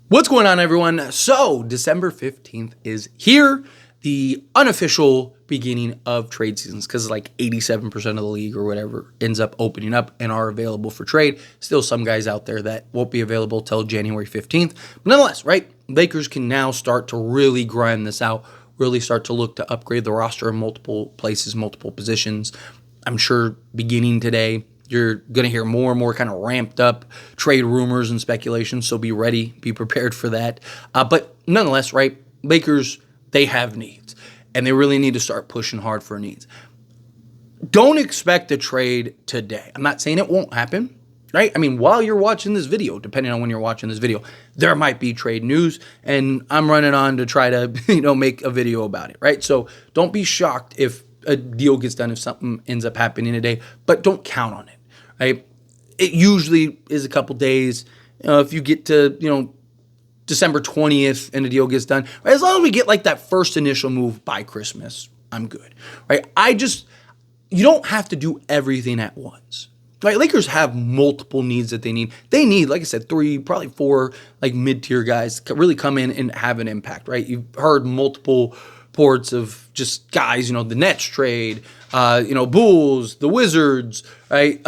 What's going on, everyone? So, December 15th is here, the unofficial beginning of trade seasons, because like 87% of the league or whatever ends up opening up and are available for trade. Still some guys out there that won't be available till January 15th. But nonetheless, right? Lakers can now start to really grind this out, really start to look to upgrade the roster in multiple places, multiple positions. I'm sure beginning today, you're going to hear more and more kind of ramped up trade rumors and speculation, so be ready, be prepared for that. But nonetheless, right, Lakers, they have needs, and they really need to start pushing hard for needs. Don't expect a trade today. I'm not saying it won't happen, right? I mean, while you're watching this video, depending on when you're watching this video, there might be trade news, and I'm running on to try to, make a video about it, right? So don't be shocked if a deal gets done, if something ends up happening today, but don't count on it. Right? It usually is a couple days. If you get to, December 20th and the deal gets done, right? As long as we get like that first initial move by Christmas, I'm good, right? You don't have to do everything at once, right? Lakers have multiple needs that they need. They need, like I said, 3, probably 4, like mid-tier guys to really come in and have an impact, right? You've heard multiple reports of just guys, the Nets trade, Bulls, the Wizards, right?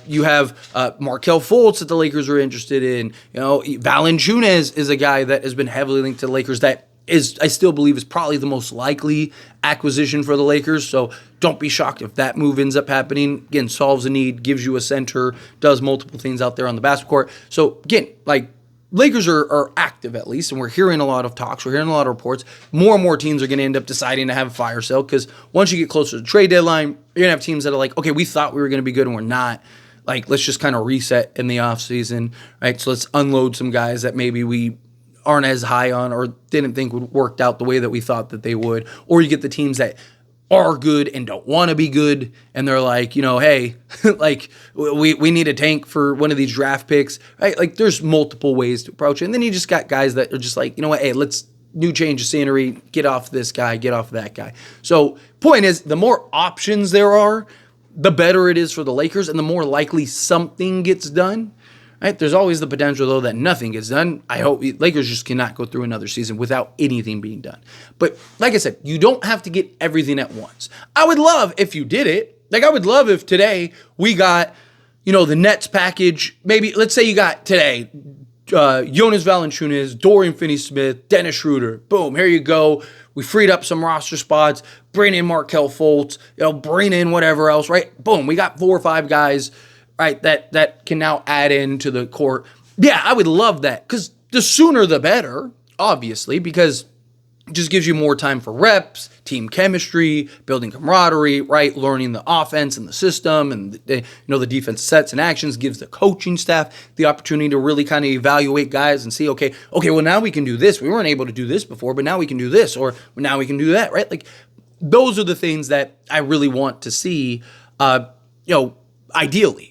You have Markelle Fultz that the Lakers are interested in. Valanciunas is a guy that has been heavily linked to the Lakers that is, I still believe, is probably the most likely acquisition for the Lakers. So don't be shocked if that move ends up happening. Again, solves a need, gives you a center, does multiple things out there on the basketball court. So again, Lakers are active at least, and we're hearing a lot of talks. We're hearing a lot of reports. More and more teams are going to end up deciding to have a fire sale because once you get closer to the trade deadline, you're going to have teams that are like, okay, we thought we were going to be good and we're not. Let's just kind of reset in the offseason, right? So let's unload some guys that maybe we aren't as high on or didn't think would work out the way that we thought that they would. Or you get the teams that are good and don't want to be good, and they're like, hey, we need a tank for one of these draft picks, right? There's multiple ways to approach it, and then you just got guys that are just like, hey, let's new change of scenery, get off this guy, get off that guy. So point is, the more options there are, the better it is for the Lakers, and the more likely something gets done. Right? There's always the potential, though, that nothing gets done. I hope Lakers just cannot go through another season without anything being done. But like I said, you don't have to get everything at once. I would love if you did it. I would love if today we got, the Nets package. Maybe, let's say you got today Jonas Valanciunas, Dorian Finney-Smith, Dennis Schroeder. Boom, here you go. We freed up some roster spots. Bring in Markelle Fultz. Bring in whatever else, right? Boom, we got 4 or 5 guys, right, that can now add into the court. Yeah, I would love that because the sooner the better, obviously, because it just gives you more time for reps, team chemistry, building camaraderie, right, learning the offense and the system and the defense sets and actions, gives the coaching staff the opportunity to really kind of evaluate guys and see, okay, well, now we can do this. We weren't able to do this before, but now we can do this, or now we can do that, right? Those are the things that I really want to see, ideally.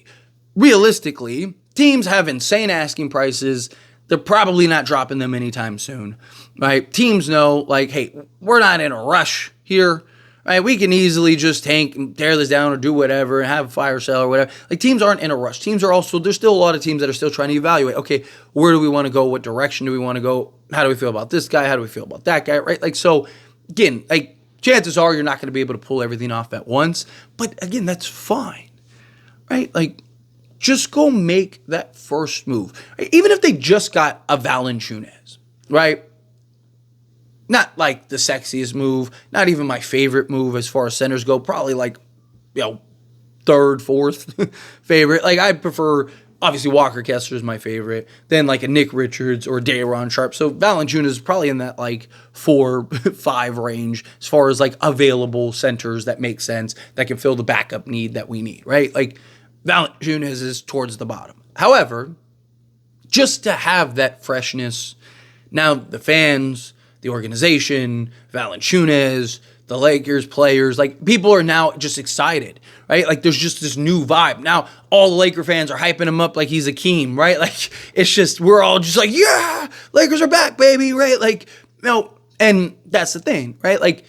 Realistically, teams have insane asking prices. They're probably not dropping them anytime soon, right? Teams know, hey, we're not in a rush here, right? We can easily just tank and tear this down or do whatever and have a fire sale or whatever. Teams aren't in a rush. Teams are also, there's still a lot of teams that are still trying to evaluate, okay, where do we want to go? What direction do we want to go? How do we feel about this guy? How do we feel about that guy, right? So, again, chances are you're not going to be able to pull everything off at once, but again, that's fine, right? Just go make that first move. Even if they just got a Valanciunas, right? Not the sexiest move, not even my favorite move as far as centers go, probably 3rd, 4th favorite. I prefer, obviously Walker Kessler is my favorite, then a Nick Richards or Day'Ron Sharpe. So Valanciunas is probably in that 4, 5 range as far as available centers that make sense, that can fill the backup need that we need, right? Valanciunas is towards the bottom. However, just to have that freshness, now the fans, the organization, Valanciunas, the Lakers players, people are now just excited, right? There's just this new vibe. Now all the Laker fans are hyping him up like he's Akeem, right? It's just, we're all just yeah, Lakers are back, baby, right? And that's the thing, right?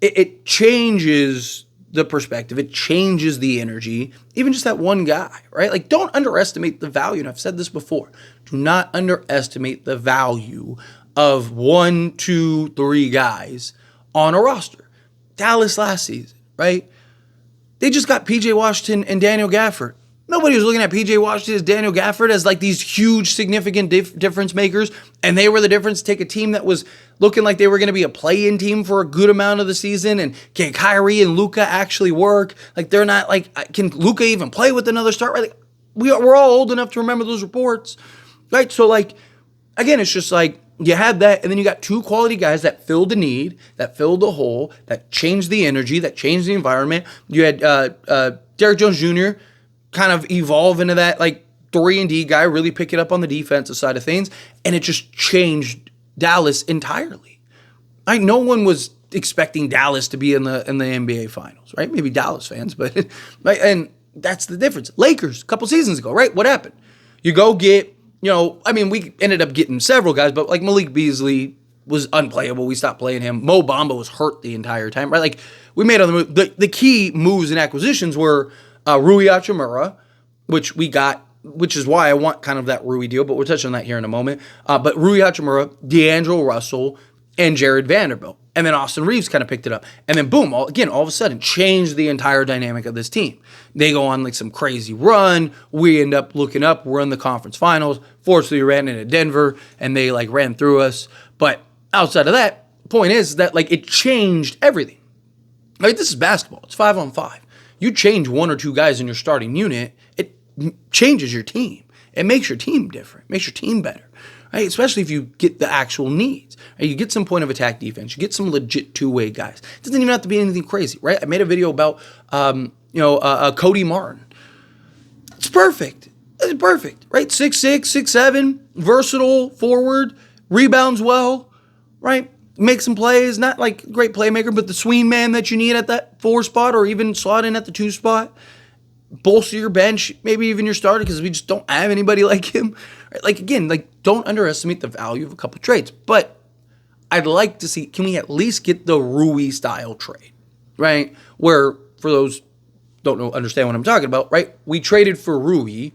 It changes the perspective. It changes the energy. Even just that one guy, right? Like, don't underestimate the value. And I've said this before. Do not underestimate the value of 1, 2, 3 guys on a roster. Dallas last season, right? They just got P.J. Washington and Daniel Gafford. Nobody was looking at P.J. Washington as Daniel Gafford as like these huge, significant difference makers, and they were the difference to take a team that was looking like they were going to be a play-in team for a good amount of the season, and can Kyrie and Luka actually work? Like, they're not like, can Luka even play with another start? Right? Like, we're all old enough to remember those reports, right? So, like, again, it's just like, you had that, and then you got 2 quality guys that filled the need, that filled the hole, that changed the energy, that changed the environment. You had Derrick Jones Jr. kind of evolve into that like 3-and-D guy, really pick it up on the defensive side of things, and it just changed Dallas entirely. Like, no one was expecting Dallas to be in the NBA Finals, right? Maybe Dallas fans, but right, and that's the difference. Lakers, a couple seasons ago, right? What happened? You go get, we ended up getting several guys, but like Malik Beasley was unplayable. We stopped playing him. Mo Bamba was hurt the entire time, right? Like, we made other moves. The key moves and acquisitions were Rui Hachimura, which we got, which is why I want kind of that Rui deal, but we'll touch on that here in a moment. But Rui Hachimura, D'Angelo Russell, and Jared Vanderbilt. And then Austin Reeves kind of picked it up. And then boom, all of a sudden, changed the entire dynamic of this team. They go on like some crazy run. We end up looking up. We're in the conference finals. Fortunately, we ran into Denver, and they like ran through us. But outside of that, point is that like it changed everything. Like, this is basketball. It's 5-on-5. You change 1 or 2 guys in your starting unit, it changes your team. It makes your team different, makes your team better, right? Especially if you get the actual needs. Right? You get some point of attack defense. You get some legit 2-way guys. It doesn't even have to be anything crazy, right? I made a video about, Cody Martin. It's perfect. It's perfect, right? 6'6", 6'7", versatile forward, rebounds well, right? Make some plays, not like great playmaker, but the swing man that you need at that 4 spot, or even slot in at the 2 spot. Bolster your bench, maybe even your starter, because we just don't have anybody like him. Right? Like, again, like, don't underestimate the value of a couple trades. But I'd like to see, can we at least get the Rui style trade, right? Where, for those don't understand what I'm talking about, right? We traded for Rui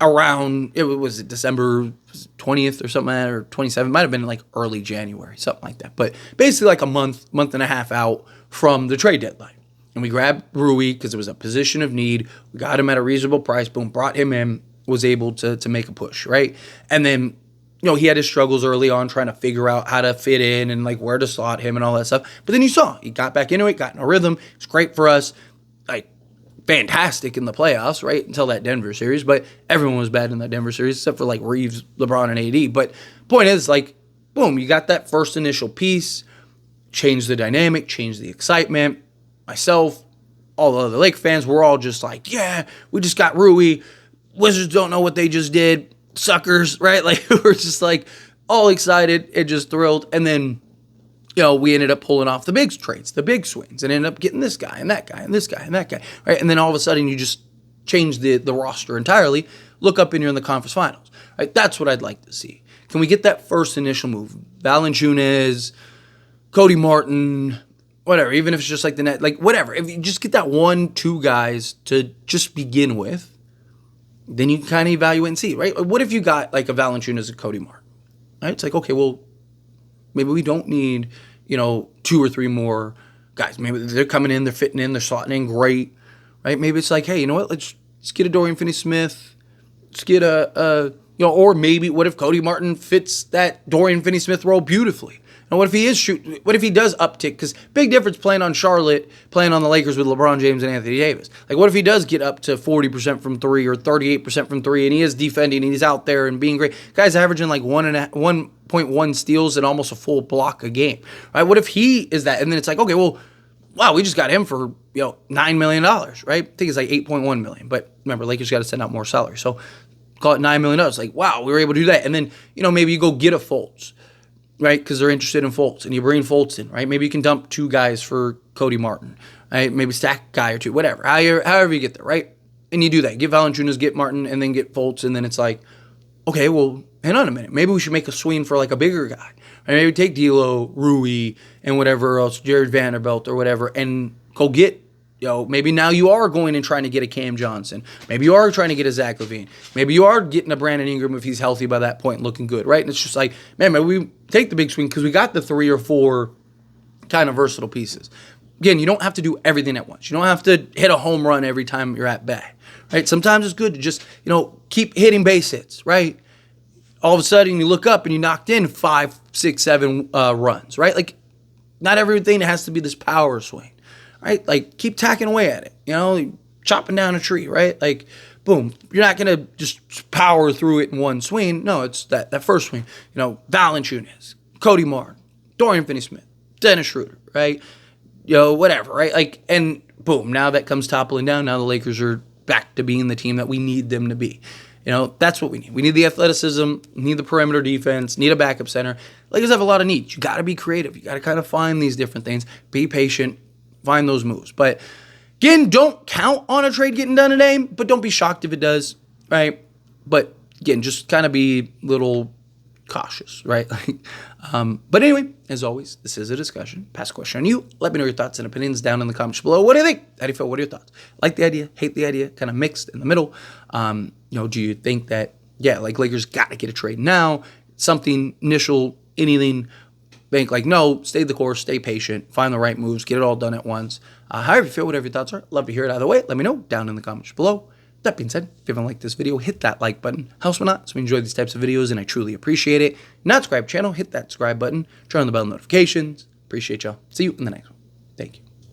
around, it was December 20th or something like that, or 27th, might have been like early January, something like that. But basically like a month and a half out from the trade deadline. And we grabbed Rui because it was a position of need. We got him at a reasonable price, boom, brought him in, was able to make a push, right? And then, he had his struggles early on trying to figure out how to fit in and like where to slot him and all that stuff. But then you saw, he got back into it, got in a rhythm. It's great for us. Like, fantastic in the playoffs, right? Until that Denver series. But everyone was bad in that Denver series except for like Reeves, LeBron, and AD. But point is, like, boom, you got that first initial piece, changed the dynamic, changed the excitement. Myself, all the other Lake fans, we're all just like, yeah, we just got Rui. Wizards don't know what they just did. Suckers, right? Like, we're just like all excited and just thrilled. And then, we ended up pulling off the big trades, the big swings, and ended up getting this guy and that guy and this guy and that guy, right? And then all of a sudden you just change the roster entirely. Look up and you're in the conference finals, right? That's what I'd like to see. Can we get that first initial move? Valanciunas, Cody Martin, whatever, even if it's just like the net, like whatever. If you just get that 1, 2 guys to just begin with, then you can kind of evaluate and see, right? What if you got like a Valanciunas and Cody Martin, right? It's like, okay, well, maybe we don't need, 2 or 3 more guys. Maybe they're coming in, they're fitting in, they're slotting in great, right? Maybe it's like, hey, you know what? Let's get a Dorian Finney-Smith. Let's get or maybe what if Cody Martin fits that Dorian Finney-Smith role beautifully? And what if he is shooting? What if he does uptick? Because big difference playing on Charlotte, playing on the Lakers with LeBron James and Anthony Davis. Like, what if he does get up to 40% from 3 or 38% from 3, and he is defending, and he's out there and being great? Guy's averaging like 1.1 steals and almost a full block a game, right? What if he is that? And then it's like, okay, well, wow, we just got him for $9 million, right? I think it's like $8.1 million. But remember, Lakers got to send out more salary, so call it $9 million. Like, wow, we were able to do that. And then maybe you go get a Fultz, right? Because they're interested in Fultz, and you bring Fultz in, right? Maybe you can dump 2 guys for Cody Martin, right? Maybe stack a guy or 2, whatever. However you get there, right? And you do that. Get Valanciunas, get Martin, and then get Fultz, and then it's like, okay, well, hang on a minute. Maybe we should make a swing for like a bigger guy. Right? Maybe take D'Lo, Rui, and whatever else, Jared Vanderbilt or whatever, and go get, maybe now you are going and trying to get a Cam Johnson. Maybe you are trying to get a Zach LaVine. Maybe you are getting a Brandon Ingram if he's healthy by that point, looking good, right? And it's just like, man, maybe we take the big swing because we got the 3 or 4 kind of versatile pieces. Again, you don't have to do everything at once. You don't have to hit a home run every time you're at bat, right? Sometimes it's good to just, keep hitting base hits, right? All of a sudden you look up and you knocked in 5, 6, 7 runs, right? Like, not everything has to be this power swing. Right? Like, keep tacking away at it, chopping down a tree, right? Like, boom, you're not going to just power through it in one swing. No, it's that first swing. Valanciunas, Cody Martin, Dorian Finney-Smith, Dennis Schroeder, right? Whatever, right? Like, and boom, now that comes toppling down. Now the Lakers are back to being the team that we need them to be. That's what we need. We need the athleticism, need the perimeter defense, need a backup center. Lakers have a lot of needs. You got to be creative. You got to kind of find these different things. Be patient. Find those moves. But again, don't count on a trade getting done today, but don't be shocked if it does, right? But again, just kind of be a little cautious, right? But anyway, as always, this is a discussion. Pass a question on you. Let me know your thoughts and opinions down in the comments below. What do you think? How do you feel? What are your thoughts? Like the idea? Hate the idea? Kind of mixed in the middle? Do you think that, Lakers got to get a trade now? Something initial, anything? Think like, no, stay the course, stay patient, find the right moves, get it all done at once. However you feel, whatever your thoughts are, love to hear it either way. Let me know down in the comments below. That being said, if you haven't liked this video, hit that like button. Helps me not, so we enjoy these types of videos, and I truly appreciate it. Not subscribe channel, hit that subscribe button, turn on the bell notifications. Appreciate y'all. See you in the next one. Thank you.